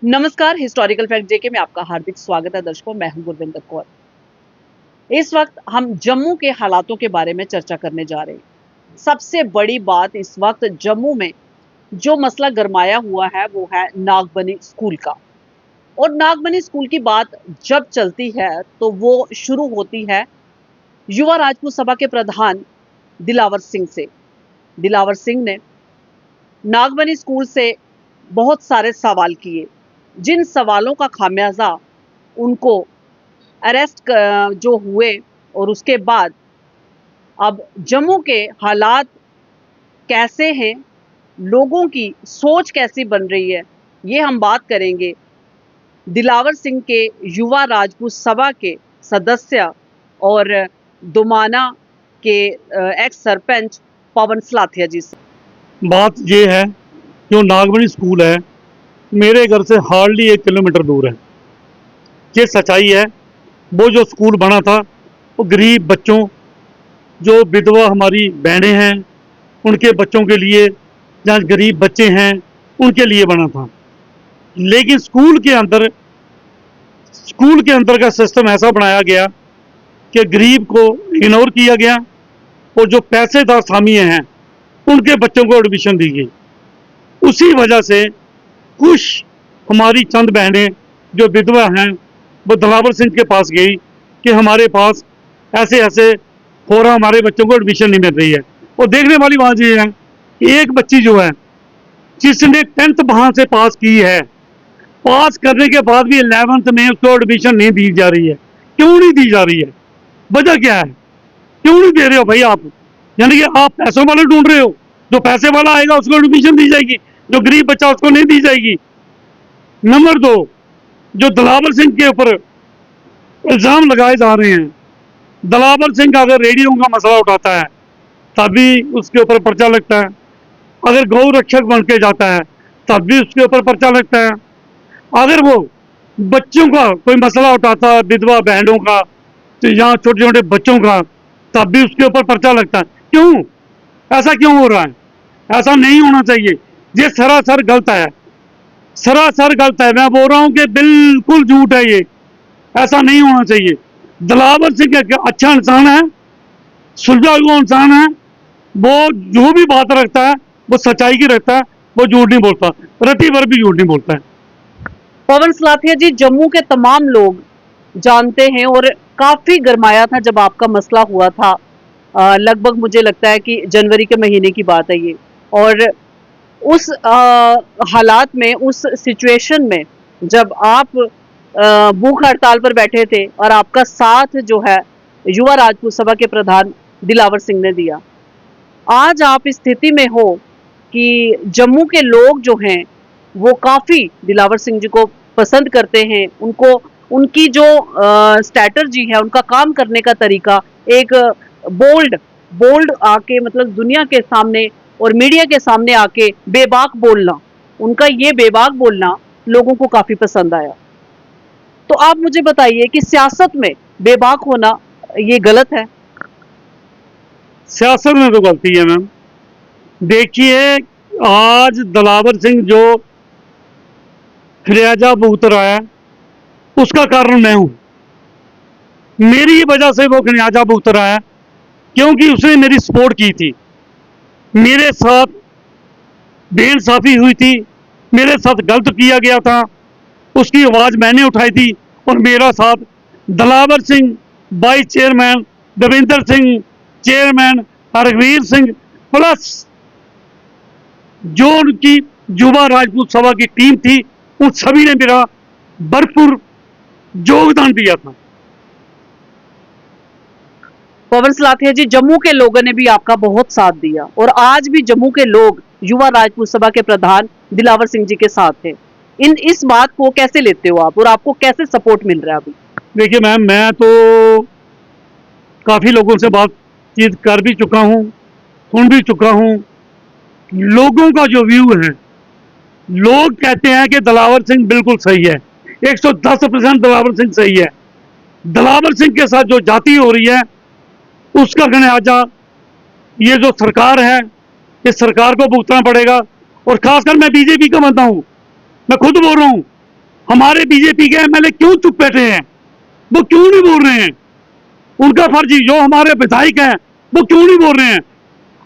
नमस्कार, historical fact जेके में आपका हार्दिक स्वागत है दर्शकों। मैं हूं गुरविंदर कौर। इस वक्त हम जम्मू के हालातों के बारे में चर्चा करने जा रहे हैं। सबसे बड़ी बात इस वक्त जम्मू में जो मसला गरमाया हुआ है वो है नागबनी स्कूल का। और नागबनी स्कूल की बात जब चलती है तो वो शुरू होती है युवा राजपूत सभा के प्रधान दिलावर सिंह से। दिलावर सिंह ने नागबनी स्कूल से बहुत सारे सवाल किए, जिन सवालों का खामियाजा उनको अरेस्ट जो हुए और उसके बाद अब जम्मू के हालात कैसे हैं, लोगों की सोच कैसी बन रही है, ये हम बात करेंगे दिलावर सिंह के युवा राजपूत सभा के सदस्य और दुमाना के एक्स सरपंच पवन सलाथिया जी से। बात ये है, जो नागबनी स्कूल है मेरे घर से हार्डली 1 किलोमीटर दूर है। ये सच्चाई है। वो जो स्कूल बना था वो गरीब बच्चों, जो विधवा हमारी बहनें हैं उनके बच्चों के लिए, जहाँ गरीब बच्चे हैं उनके लिए बना था। लेकिन स्कूल के अंदर का सिस्टम ऐसा बनाया गया कि गरीब को इग्नोर किया गया और जो पैसेदार सामिया हैं उनके बच्चों को एडमिशन दी गई। उसी वजह से कुछ हमारी चंद बहनें जो विधवा हैं वो दिलावर सिंह के पास गई कि हमारे पास ऐसे ऐसे हो रहा, हमारे बच्चों को एडमिशन नहीं मिल रही है। और देखने वाली बात ये है कि एक बच्ची जो है जिसने 10th वहां से पास की है, पास करने के बाद भी 11th में उसको एडमिशन नहीं दी जा रही है। क्यों नहीं दी जा रही है? वजह क्या है? क्यों नहीं दे रहे हो भाई आप? यानी कि आप पैसों वाले ढूंढ रहे हो। जो पैसे वाला आएगा उसको एडमिशन दी जाएगी, जो गरीब बच्चा उसको नहीं दी जाएगी। नंबर 2, जो दिलावर सिंह के ऊपर इल्जाम लगाए जा रहे हैं, दिलावर सिंह अगर रेडियो का मसला उठाता है तभी उसके ऊपर पर्चा लगता है, अगर गौ रक्षक बन के जाता है तब भी उसके ऊपर पर्चा लगता है, अगर वो बच्चों का कोई मसला उठाता है, विधवा बहनों का, तो यहाँ छोटे छोटे बच्चों का, तब भी उसके ऊपर पर्चा लगता है। क्यों? ऐसा क्यों हो रहा है? ऐसा नहीं होना चाहिए। ये सरासर गलत है, सरासर गलत है। मैं बोल रहा हूँ कि बिल्कुल झूठ है ये, ऐसा नहीं होना चाहिए। दिलावर सिंह एक अच्छा इंसान है, सुलझा हुआ इंसान है। वो जो भी बात रखता है वो सच्चाई की रखता है, वो झूठ नहीं बोलता, रत्ती भर भी झूठ नहीं बोलता है। पवन सलाथिया जी, जम्मू के तमाम लोग जानते हैं और काफी गरमाया था जब आपका मसला हुआ था। लगभग मुझे लगता है कि जनवरी के महीने की बात है ये। और उस हालात में, उस सिचुएशन में जब आप भूख हड़ताल पर बैठे थे और आपका साथ जो है युवा राजपूत सभा के प्रधान दिलावर सिंह ने दिया, आज आप इस स्थिति में हो कि जम्मू के लोग जो हैं वो काफी दिलावर सिंह जी को पसंद करते हैं। उनको उनकी जो स्ट्रैटेजी है, उनका काम करने का तरीका, एक बोल्ड बोल्ड आके मतलब दुनिया के सामने और मीडिया के सामने आके बेबाक बोलना, उनका ये बेबाक बोलना लोगों को काफी पसंद आया। तो आप मुझे बताइए कि सियासत में बेबाक होना ये गलत है? सियासत में तो गलती है मैम। देखिए, आज दिलावर सिंह जो खलियाजा भुगत रहा है उसका कारण मैं हूं। मेरी वजह से वो खलियाजा भुगत रहा है, क्योंकि उसने मेरी सपोर्ट की थी, मेरे साथ बेइंसाफी हुई थी, मेरे साथ गलत किया गया था, उसकी आवाज मैंने उठाई थी। और मेरा साथ Dilawar Singh vice chairman, Davinder Singh chairman, रघुवीर सिंह प्लस जो उनकी युवा राजपूत सभा की टीम थी, उन सभी ने मेरा भरपूर योगदान दिया था। पवन सलाथिया जी, जम्मू के लोगों ने भी आपका बहुत साथ दिया और आज भी जम्मू के लोग युवा राजपूत सभा के प्रधान दिलावर सिंह जी के साथ हैं। इस बात को कैसे लेते हो आप और आपको कैसे सपोर्ट मिल रहा है अभी? देखिए मैम, मैं तो काफ़ी लोगों से बातचीत कर भी चुका हूँ, सुन भी चुका हूँ। लोगों का जो व्यू है, लोग कहते हैं कि दिलावर सिंह बिल्कुल सही है, 110% दिलावर सिंह सही है। दिलावर सिंह के साथ जो जाति हो रही है उसका खमियाजा ये जो सरकार है, इस सरकार को भुगतना पड़ेगा। और खासकर मैं बीजेपी का बंदा हूँ, मैं खुद बोल रहा हूँ हमारे बीजेपी के एमएलए क्यों चुप बैठे हैं? वो क्यों नहीं बोल रहे हैं? उनका फर्ज, जो हमारे विधायक हैं वो क्यों नहीं बोल रहे हैं?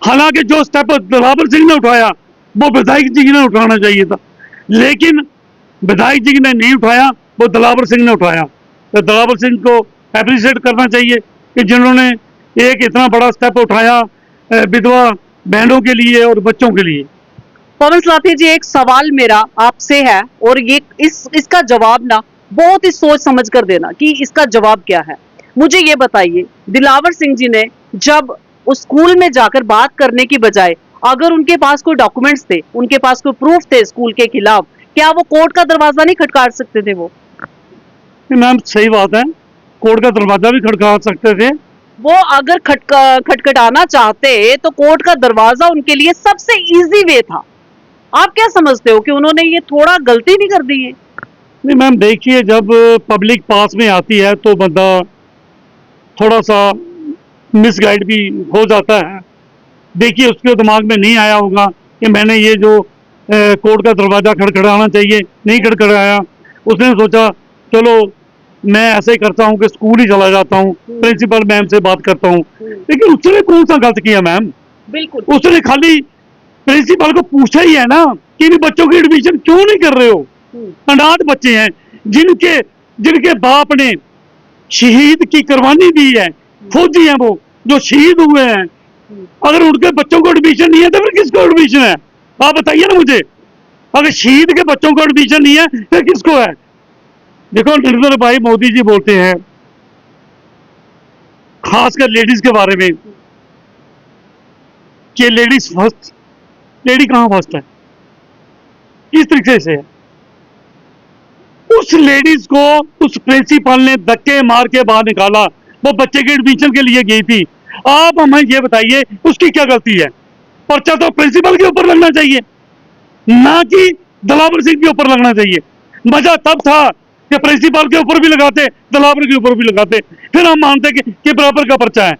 हालांकि जो स्टेप दिलावर सिंह ने उठाया वो विधायक जी ने उठाना चाहिए था, लेकिन विधायक जी ने नहीं उठाया, वो दिलावर सिंह ने उठाया। तो दिलावर सिंह को अप्रिशिएट करना चाहिए कि जिन्होंने एक इतना बड़ा स्टेप उठाया विधवा बहनों के लिए और बच्चों के लिए। पवन सलाथिया जी, एक सवाल मेरा आपसे है और ये इसका जवाब ना बहुत ही सोच समझ कर देना कि इसका जवाब क्या है। मुझे ये बताइए, दिलावर सिंह जी ने जब उस स्कूल में जाकर बात करने की बजाय अगर उनके पास कोई डॉक्यूमेंट्स थे, उनके पास कोई प्रूफ थे स्कूल के खिलाफ, क्या वो कोर्ट का दरवाजा नहीं खटखटा सकते थे? वो मैम सही बात है, कोर्ट का दरवाजा भी खटखटा सकते थे। वो अगर खटखटाना चाहते तो कोर्ट का दरवाजा उनके लिए सबसे इजी वे था। आप क्या समझते हो कि उन्होंने ये थोड़ा गलती नहीं कर दी है? नहीं मैम, देखिए जब पब्लिक पास में आती है तो बंदा थोड़ा सा मिसगाइड भी हो जाता है। देखिए उसके दिमाग में नहीं आया होगा कि मैंने ये जो कोर्ट का दरवाज़ा खड़खड़ाना चाहिए, नहीं खड़खड़ाया। उसने सोचा चलो मैं ऐसे ही करता हूँ कि स्कूल ही चला जाता हूँ, प्रिंसिपल मैम से बात करता हूँ। लेकिन उसने कौन सा गलत किया मैम? बिल्कुल, उसने खाली प्रिंसिपल को पूछा ही है ना कि इन बच्चों की एडमिशन क्यों नहीं कर रहे हो? अनाथ बच्चे हैं जिनके जिनके बाप ने शहीद की कुर्बानी दी है, फौजी हैं वो जो शहीद हुए हैं। अगर उनके बच्चों को एडमिशन नहीं है तो फिर किसको एडमिशन है? आप बताइए ना मुझे। अगर शहीद के बच्चों को एडमिशन नहीं है फिर किसको है? देखो नरेंद्र भाई मोदी जी बोलते हैं खासकर लेडीज के बारे में कि लेडीज फर्स्ट। लेडी कहां फर्स्ट है? किस तरीके से है? उस लेडीज को उस प्रिंसिपल ने धक्के मार के बाहर निकाला, वो बच्चे के एडमिशन के लिए गई थी। आप हमें ये बताइए उसकी क्या गलती है? पर्चा तो प्रिंसिपल के ऊपर लगना चाहिए, ना कि दिलावर सिंह के ऊपर लगना चाहिए। मजा तब था कि प्रिंसिपल के ऊपर भी लगाते, दिलावर के ऊपर भी लगाते, फिर हम मानते कि बराबर का पर्चा है।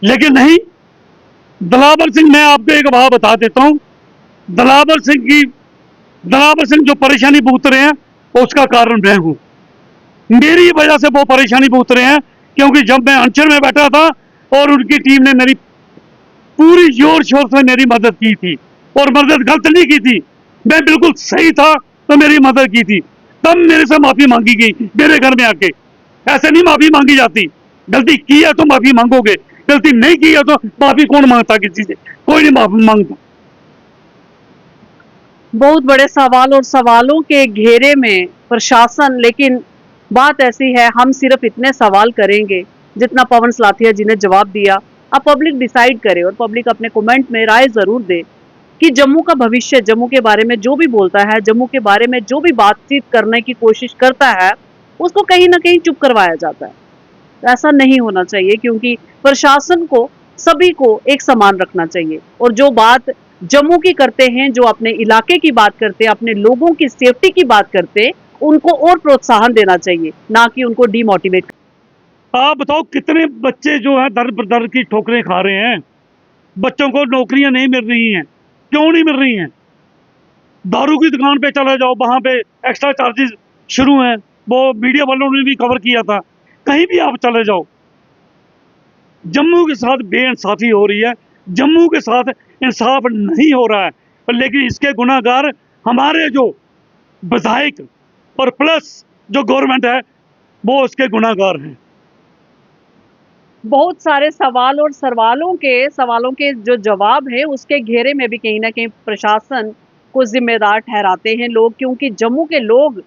लेकिन नहीं, दिलावर सिंह, मैं आपको एक बात बता देता हूं, दिलावर सिंह जो परेशानी भुगत रहे हैं उसका कारण मैं हूं। मेरी वजह से वो परेशानी भुगत रहे हैं, क्योंकि जब मैं अनशन में बैठा था और उनकी टीम ने मेरी पूरी जोर शोर से मेरी मदद की थी, और मदद गलत नहीं की थी, मैं बिल्कुल सही था तो मेरी मदद की थी। तब मेरे से माफी मांगी गई मेरे घर में आके। ऐसे नहीं माफी मांगी जाती। गलती की है तो माफी मांगोगे, गलती नहीं की है तो माफी कौन मांगता किसी से? कोई नहीं माफी मांगता। बहुत बड़े सवाल और सवालों के घेरे में प्रशासन, लेकिन बात ऐसी है हम सिर्फ इतने सवाल करेंगे जितना पवन सलाथिया जी ने जवाब दिया। अब पब्लिक डिसाइड करे और पब्लिक अपने कमेंट में राय जरूर दे कि जम्मू का भविष्य, जम्मू के बारे में जो भी बोलता है, जम्मू के बारे में जो भी बातचीत करने की कोशिश करता है, उसको कहीं ना कहीं चुप करवाया जाता है। ऐसा नहीं होना चाहिए, क्योंकि प्रशासन को सभी को एक समान रखना चाहिए और जो बात जम्मू की करते हैं, जो अपने इलाके की बात करते हैं, अपने लोगों की सेफ्टी की बात करते हैं, उनको और प्रोत्साहन देना चाहिए, ना कि उनको डिमोटिवेट। आप बताओ कितने बच्चे जो है दर बदर की ठोकरें खा रहे हैं? बच्चों को नौकरियां नहीं मिल रही हैं। क्यों नहीं मिल रही हैं? दारू की दुकान पे चला जाओ, वहां पे एक्स्ट्रा चार्जेस शुरू हैं। वो मीडिया वालों ने भी कवर किया था। कहीं भी आप चले जाओ, जम्मू के साथ बेइंसाफी हो रही है, जम्मू के साथ इंसाफ नहीं हो रहा है। पर लेकिन इसके गुनाहगार हमारे जो विधायक और प्लस जो गवर्नमेंट है वो उसके गुनाहगार हैं। बहुत सारे सवाल और सवालों के जो जवाब है उसके घेरे में भी कहीं ना कहीं प्रशासन को जिम्मेदार ठहराते हैं लोग, क्योंकि जम्मू के लोग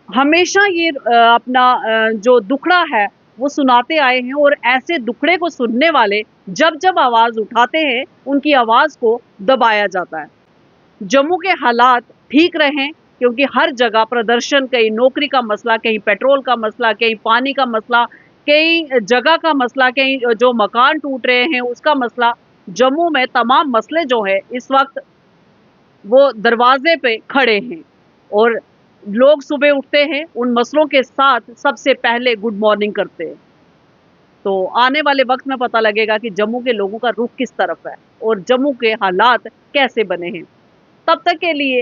हमेशा ये अपना जो दुखड़ा है वो सुनाते आए हैं, और ऐसे दुखड़े को सुनने वाले जब जब आवाज उठाते हैं उनकी आवाज को दबाया जाता है। जम्मू के हालात ठीक रहें, क्योंकि हर जगह प्रदर्शन, कहीं नौकरी का मसला, कहीं पेट्रोल का मसला, कहीं पानी का मसला, कहीं जगह का मसला, कहीं जो मकान टूट रहे हैं उसका मसला। जम्मू में तमाम मसले जो है इस वक्त वो दरवाजे पे खड़े हैं, और लोग सुबह उठते हैं उन मसलों के साथ सबसे पहले गुड मॉर्निंग करते हैं। तो आने वाले वक्त में पता लगेगा कि जम्मू के लोगों का रुख किस तरफ है और जम्मू के हालात कैसे बने हैं। तब तक के लिए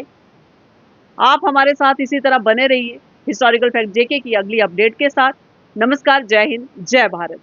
आप हमारे साथ इसी तरह बने रहिए हिस्टोरिकल फैक्ट जेके की अगली अपडेट के साथ। नमस्कार, जय हिंद, जय भारत।